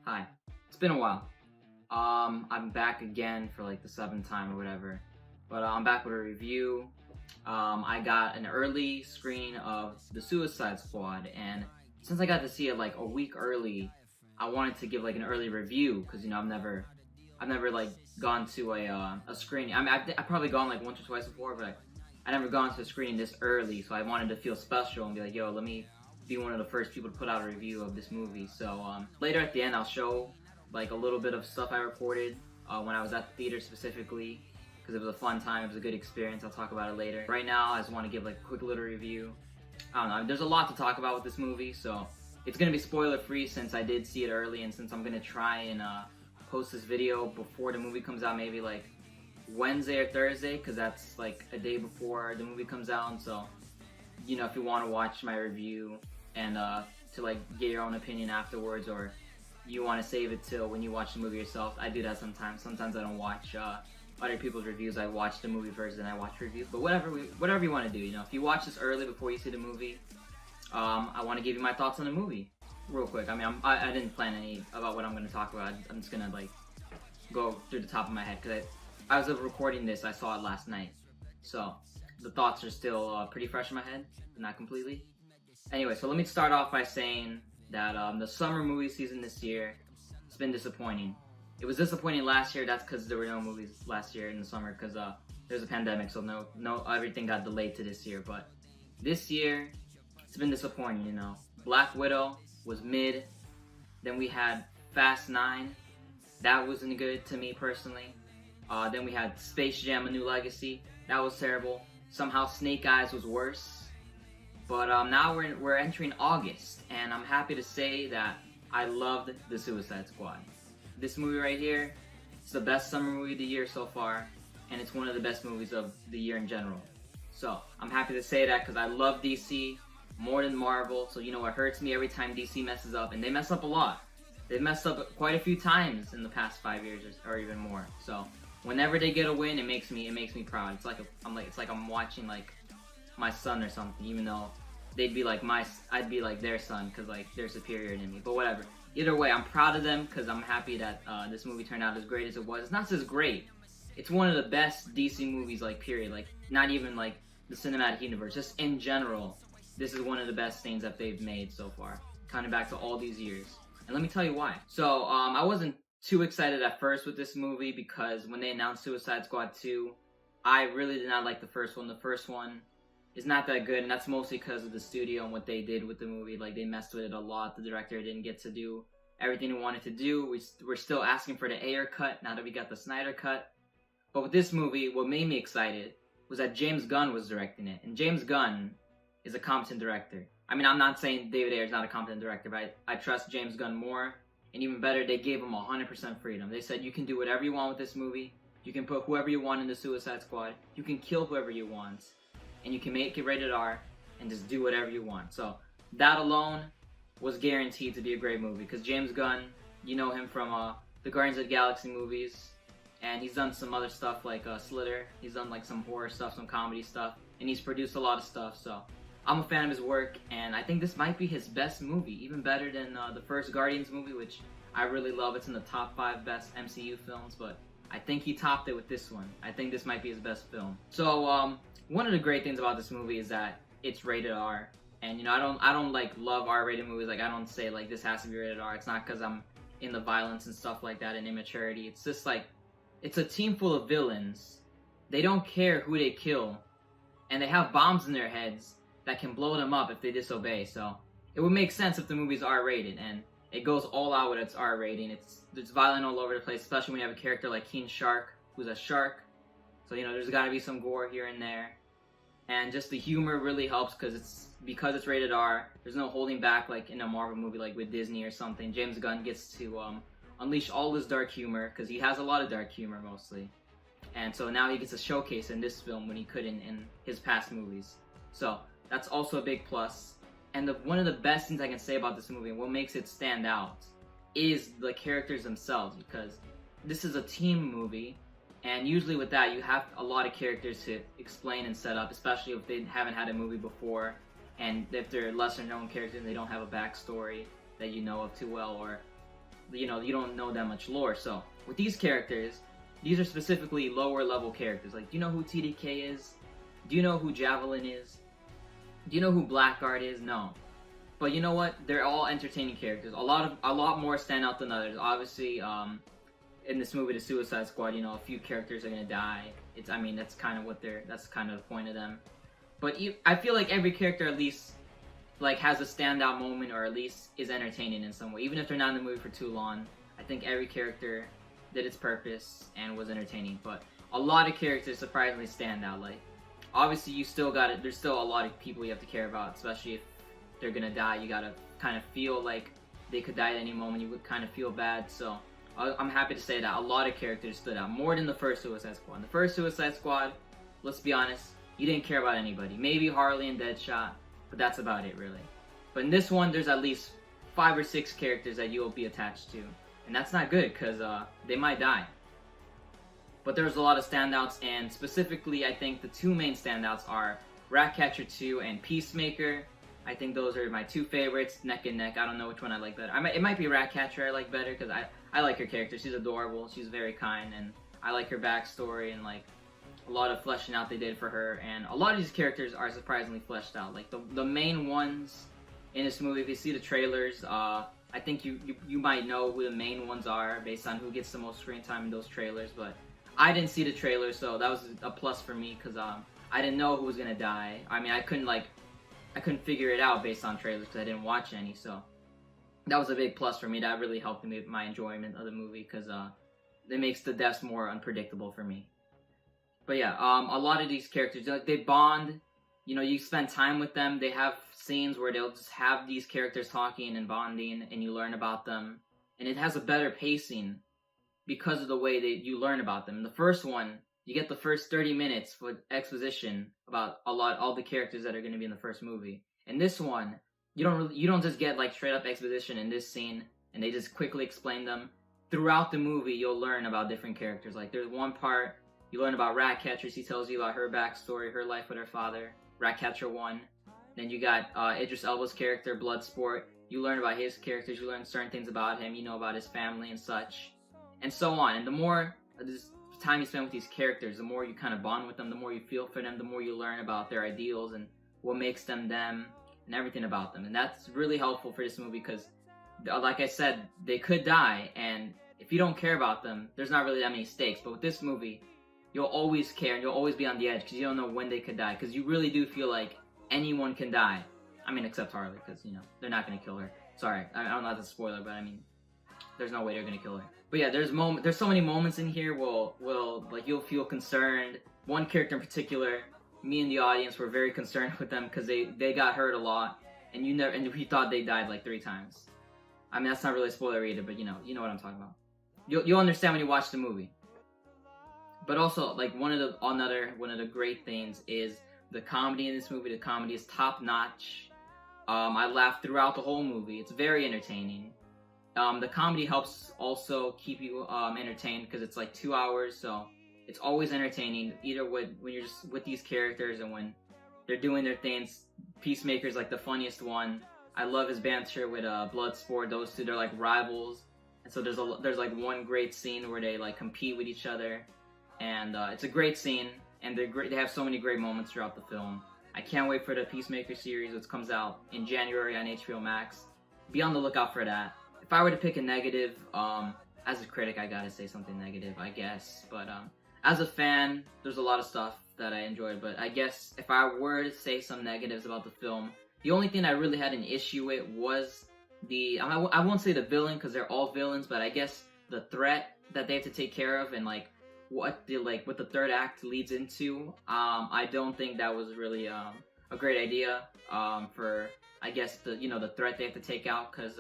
Hi. It's been a while. I'm back again for like the seventh time or whatever. But I'm back with a review. I got an early screening of The Suicide Squad, and since I got to see it like a week early, I wanted to give like an early review because I've never like gone to a screening. I mean, I've probably gone like once or twice before, but I never gone to a screening this early, so I wanted to feel special and be like, yo, let me be one of the first people to put out a review of this movie. So later at the end, I'll show like a little bit of stuff I recorded when I was at the theater specifically, because it was a fun time. It was a good experience. I'll talk about it later. Right now, I just want to give like a quick little review. I don't know. There's a lot to talk about with this movie, so it's gonna be spoiler free since I did see it early, and since I'm gonna try and post this video before the movie comes out, maybe like Wednesday or Thursday, because that's like a day before the movie comes out. And so, you know, if you want to watch my review and to like get your own opinion afterwards, or you want to save it till when you watch the movie yourself, I do that sometimes. Sometimes I don't watch other people's reviews. I watch the movie first, then I watch reviews. But whatever you want to do, you know, if you watch this early before you see the movie, I want to give you my thoughts on the movie real quick. I mean, I didn't plan any about what I'm going to talk about. I'm just gonna like go through the top of my head because I was recording this. I saw it last night, so the thoughts are still pretty fresh in my head, but not completely. Anyway, so let me start off by saying that the summer movie season this year, it's been disappointing. It was disappointing last year. That's because there were no movies last year in the summer because there's a pandemic, so no everything got delayed to this year. But this year, it's been disappointing. You know, Black Widow was mid. Then we had Fast 9. That wasn't good to me personally. Then we had Space Jam: A New Legacy. That was terrible. Somehow Snake Eyes was worse. But now we're entering August, and I'm happy to say that I loved The Suicide Squad. This movie right here, it's the best summer movie of the year so far, and it's one of the best movies of the year in general. So I'm happy to say that because I love DC more than Marvel. So you know, it hurts me every time DC messes up, and they mess up a lot. They've messed up quite a few times in the past 5 years or even more. So whenever they get a win, it makes me proud. It's like I'm watching like my son or something, even though they'd be like I'd be like their son because like they're superior to me. But whatever. Either way, I'm proud of them because I'm happy that this movie turned out as great as it was. It's not just great. It's one of the best DC movies, like period. Like not even like the cinematic universe, just in general. This is one of the best things that they've made so far, kind of back to all these years. And let me tell you why. So I wasn't too excited at first with this movie because when they announced Suicide Squad 2, I really did not like the first one. The first one is not that good, and that's mostly because of the studio and what they did with the movie. Like, they messed with it a lot. The director didn't get to do everything he wanted to do. We're still asking for the Ayer cut now that we got the Snyder cut. But with this movie, what made me excited was that James Gunn was directing it. And James Gunn is a competent director. I mean, I'm not saying David Ayer is not a competent director, but I trust James Gunn more. And even better, they gave him 100% freedom. They said, you can do whatever you want with this movie. You can put whoever you want in the Suicide Squad. You can kill whoever you want. And you can make it rated R and just do whatever you want. So that alone was guaranteed to be a great movie because James Gunn, you know him from the Guardians of the Galaxy movies, and he's done some other stuff like Slither. He's done like some horror stuff, some comedy stuff, and he's produced a lot of stuff. So I'm a fan of his work, and I think this might be his best movie, even better than the first Guardians movie, which I really love. It's in the top 5 best MCU films, but I think he topped it with this one. I think this might be his best film. So one of the great things about this movie is that it's rated R, and you know, I don't like love R-rated movies. Like, I don't say like this has to be rated R. It's not because I'm in the violence and stuff like that and immaturity. It's just like it's a team full of villains. They don't care who they kill, and they have bombs in their heads that can blow them up if they disobey. So it would make sense if the movie's R-rated, and it goes all out with its R rating. It's violent all over the place, especially when you have a character like King Shark, who's a shark. So you know, there's got to be some gore here and there. And just the humor really helps because it's rated R. There's no holding back like in a Marvel movie like with Disney or something. James Gunn gets to unleash all his dark humor because he has a lot of dark humor mostly. And so now he gets to showcase in this film when he couldn't in his past movies. So that's also a big plus. And one of the best things I can say about this movie and what makes it stand out is the characters themselves, because this is a team movie. And usually with that, you have a lot of characters to explain and set up, especially if they haven't had a movie before, and if they're lesser known characters and they don't have a backstory that you know of too well, or you don't know that much lore. So with these characters, these are specifically lower level characters. Like, do you know who TDK is? Do you know who Javelin is? Do you know who Blackguard is? No. But you know what? They're all entertaining characters. A lot more stand out than others. Obviously, in this movie, The Suicide Squad, a few characters are gonna die. That's kind of the point of them. But I feel like every character at least like has a standout moment, or at least is entertaining in some way. Even if they're not in the movie for too long, I think every character did its purpose and was entertaining. But a lot of characters surprisingly stand out. Like, obviously, there's still a lot of people you have to care about, especially if they're gonna die. You gotta kind of feel like they could die at any moment. You would kind of feel bad. So I'm happy to say that a lot of characters stood out more than the first Suicide Squad. In the first Suicide Squad, let's be honest, you didn't care about anybody. Maybe Harley and Deadshot, but that's about it, really. But in this one, there's at least 5 or 6 characters that you'll be attached to, and that's not good because they might die. But there's a lot of standouts, and specifically, I think the 2 main standouts are Ratcatcher 2 and Peacemaker. I think those are my 2 favorites, neck and neck. I don't know which one I like better. It might be Ratcatcher I like better because I like her character. She's adorable. She's very kind, and I like her backstory and like a lot of fleshing out they did for her. And a lot of these characters are surprisingly fleshed out. Like the main ones in this movie, if you see the trailers, I think you might know who the main ones are based on who gets the most screen time in those trailers. But I didn't see the trailers, so that was a plus for me because I didn't know who was gonna die. I couldn't figure it out based on trailers because I didn't watch any, so that was a big plus for me. That really helped me with my enjoyment of the movie because it makes the deaths more unpredictable for me. But yeah, a lot of these characters, they bond. You spend time with them. They have scenes where they'll just have these characters talking and bonding, and you learn about them. And it has a better pacing because of the way that you learn about them. In the first one, you get the first 30 minutes with exposition about all the characters that are going to be in the first movie. In this one, you don't just get like straight up exposition in this scene and they just quickly explain them. Throughout the movie, you'll learn about different characters. Like there's one part you learn about Ratcatcher. She tells you about her backstory, her life with her father. Ratcatcher 1. Then you got Idris Elba's character, Bloodsport. You learn about his characters. You learn certain things about him. You know about his family and such, and so on. And the more time you spend with these characters, the more you kind of bond with them, the more you feel for them, the more you learn about their ideals and what makes them them and everything about them. And that's really helpful for this movie because, like I said, they could die, and if you don't care about them, there's not really that many stakes. But with this movie, you'll always care and you'll always be on the edge because you don't know when they could die, because you really do feel like anyone can die. Except Harley, because they're not gonna kill her. Sorry, I don't know if that's a spoiler, but there's no way they're gonna kill her. But yeah, there's so many moments in here like you'll feel concerned. One character in particular, me and the audience were very concerned with them because they got hurt a lot, and we thought they died like 3 times. That's not really a spoiler either, but you know what I'm talking about. You'll understand when you watch the movie. But also, like one of the great things is the comedy in this movie. The comedy is top notch. I laughed throughout the whole movie. It's very entertaining. The comedy helps also keep you entertained because it's like 2 hours, so it's always entertaining. Either when you're just with these characters and when they're doing their things. Peacemaker's like the funniest one. I love his banter with Bloodsport. Those two, they're like rivals, and so there's like one great scene where they like compete with each other, and it's a great scene. And they're great. They have so many great moments throughout the film. I can't wait for the Peacemaker series, which comes out in January on HBO Max. Be on the lookout for that. If I were to pick a negative, as a critic, I gotta say something negative, I guess. But as a fan, there's a lot of stuff that I enjoyed. But I guess if I were to say some negatives about the film, the only thing I really had an issue with was I won't say the villain because they're all villains, but I guess the threat that they have to take care of and like what the third act leads into. I don't think that was really a great idea for, I guess, the threat they have to take out, because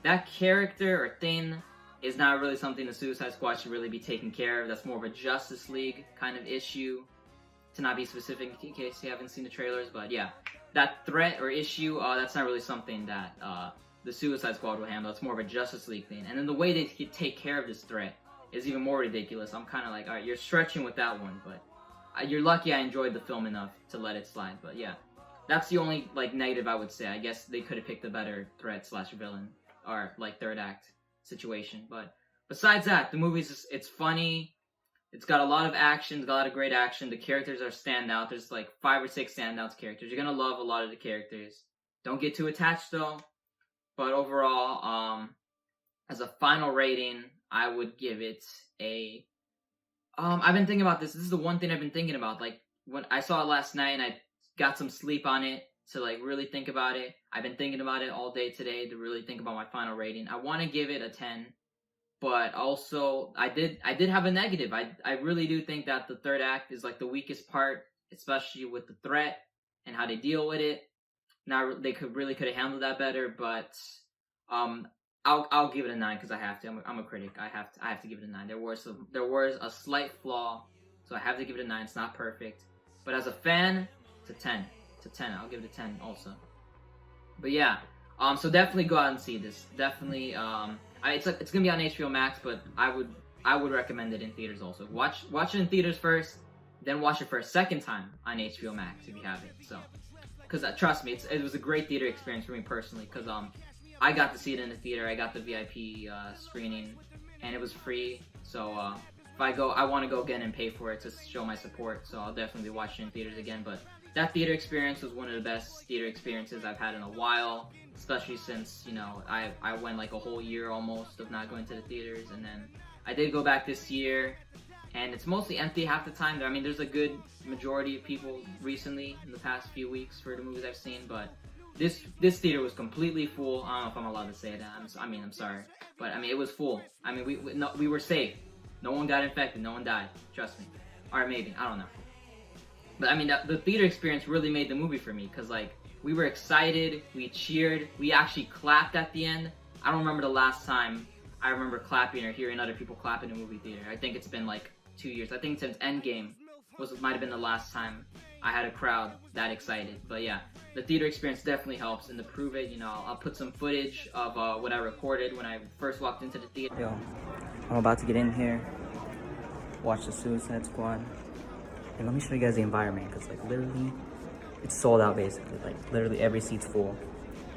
that character or thing is not really something the Suicide Squad should really be taking care of. That's more of a Justice League kind of issue, to not be specific in case you haven't seen the trailers. But yeah, that threat or issue, that's not really something that the Suicide Squad will handle. It's more of a Justice League thing. And then the way they take care of this threat is even more ridiculous. I'm kind of like, alright, you're stretching with that one, but you're lucky I enjoyed the film enough to let it slide. But yeah, that's the only negative I would say. I guess they could have picked a better threat / villain or third act situation. But besides that, the movie's just, it's funny. It's got a lot of action. It's got a lot of great action. The characters are standout. There's like 5 or 6 standout characters. You're gonna love a lot of the characters. Don't get too attached though. But overall, as a final rating, I would give it a. I've been thinking about this. This is the one thing I've been thinking about. Like when I saw it last night, and I got some sleep on it to like really think about it. I've been thinking about it all day today to really think about my final rating. I want to give it a 10, but also I did have a negative. I really do think that the third act is like the weakest part, especially with the threat and how they deal with it. Now they could have handled that better, but I'll give it a 9 because I have to. I'm a critic. I have to give it a 9. There was a slight flaw, so I have to give it a 9. It's not perfect, but as a fan, it's a 10. It's a 10. I'll give it a 10 also. But yeah, so definitely go out and see this. Definitely, it's gonna be on HBO Max, but I would recommend it in theaters also. Watch it in theaters first, then watch it for a second time on HBO Max if you have it. So. Because trust me, it was a great theater experience for me personally. Because I got to see it in the theater. I got the VIP screening, and it was free. So if I go, I want to go again and pay for it to show my support. So I'll definitely be watching it in theaters again. But that theater experience was one of the best theater experiences I've had in a while. Especially since I went like a whole year almost of not going to the theaters, and then I did go back this year. And it's mostly empty half the time. I mean, there's a good majority of people recently in the past few weeks for the movies I've seen, but this theater was completely full. I don't know if I'm allowed to say that. I'm sorry, but I mean it was full. I mean we were safe. No one got infected. No one died. Trust me. Or maybe I don't know. But I mean the theater experience really made the movie for me because like we were excited, we cheered, we actually clapped at the end. I don't remember the last time I remember clapping or hearing other people clap in a movie theater. I think it's been like 2 years. I think since Endgame might have been the last time I had a crowd that excited. But yeah, the theater experience definitely helps. And to prove it, I'll put some footage of what I recorded when I first walked into the theater. Yo, I'm about to get in here, watch the Suicide Squad, and let me show you guys the environment because like literally, it's sold out basically. Like literally every seat's full.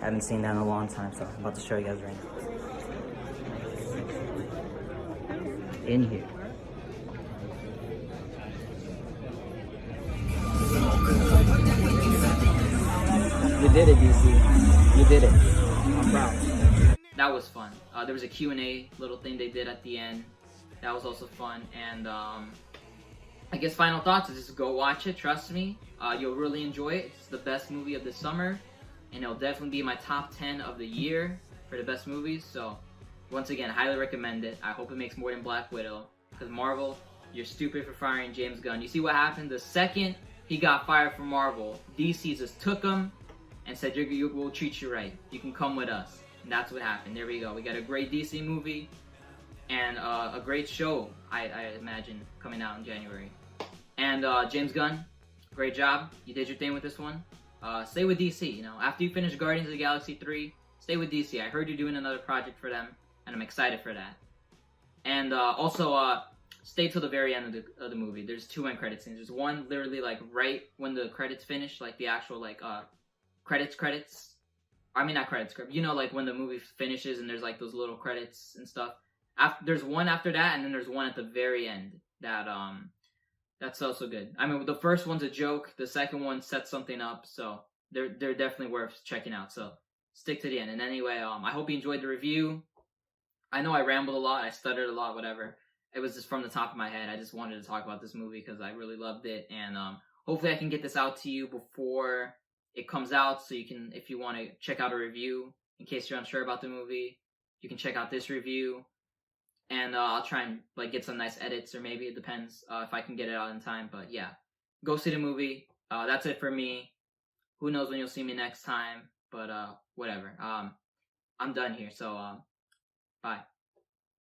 Haven't seen that in a long time, so I'm about to show you guys right now. In here. You did it, DC. You did it. I'm proud. That was fun. There was a Q&A little thing they did at the end. That was also fun. And I guess final thoughts is just go watch it. Trust me. You'll really enjoy it. It's the best movie of the summer. And it'll definitely be in my top 10 of the year for the best movies. So once again, highly recommend it. I hope it makes more than Black Widow. Because Marvel, you're stupid for firing James Gunn. You see what happened? The second he got fired from Marvel, DC just took him and said, we'll treat you right. You can come with us. And that's what happened. There we go. We got a great DC movie and a great show, I imagine, coming out in January. And James Gunn, great job. You did your thing with this one. Stay with DC, After you finish Guardians of the Galaxy 3, stay with DC. I heard you're doing another project for them, and I'm excited for that. And also, stay till the very end of the movie. There's 2 end credit scenes. There's one literally like right when the credits finish, like the actual like credits. I mean not credits, like when the movie finishes and there's like those little credits and stuff. There's one after that, and then there's one at the very end that that's also good. I mean the first one's a joke. The second one sets something up, so they're definitely worth checking out. So stick to the end. And anyway, I hope you enjoyed the review. I know I rambled a lot, I stuttered a lot, whatever. It was just from the top of my head. I just wanted to talk about this movie because I really loved it. And hopefully I can get this out to you before it comes out. So you can, if you want to check out a review, in case you're unsure about the movie, you can check out this review. And I'll try and like get some nice edits, or maybe it depends if I can get it out in time. But yeah, go see the movie. That's it for me. Who knows when you'll see me next time. But whatever. I'm done here. So bye.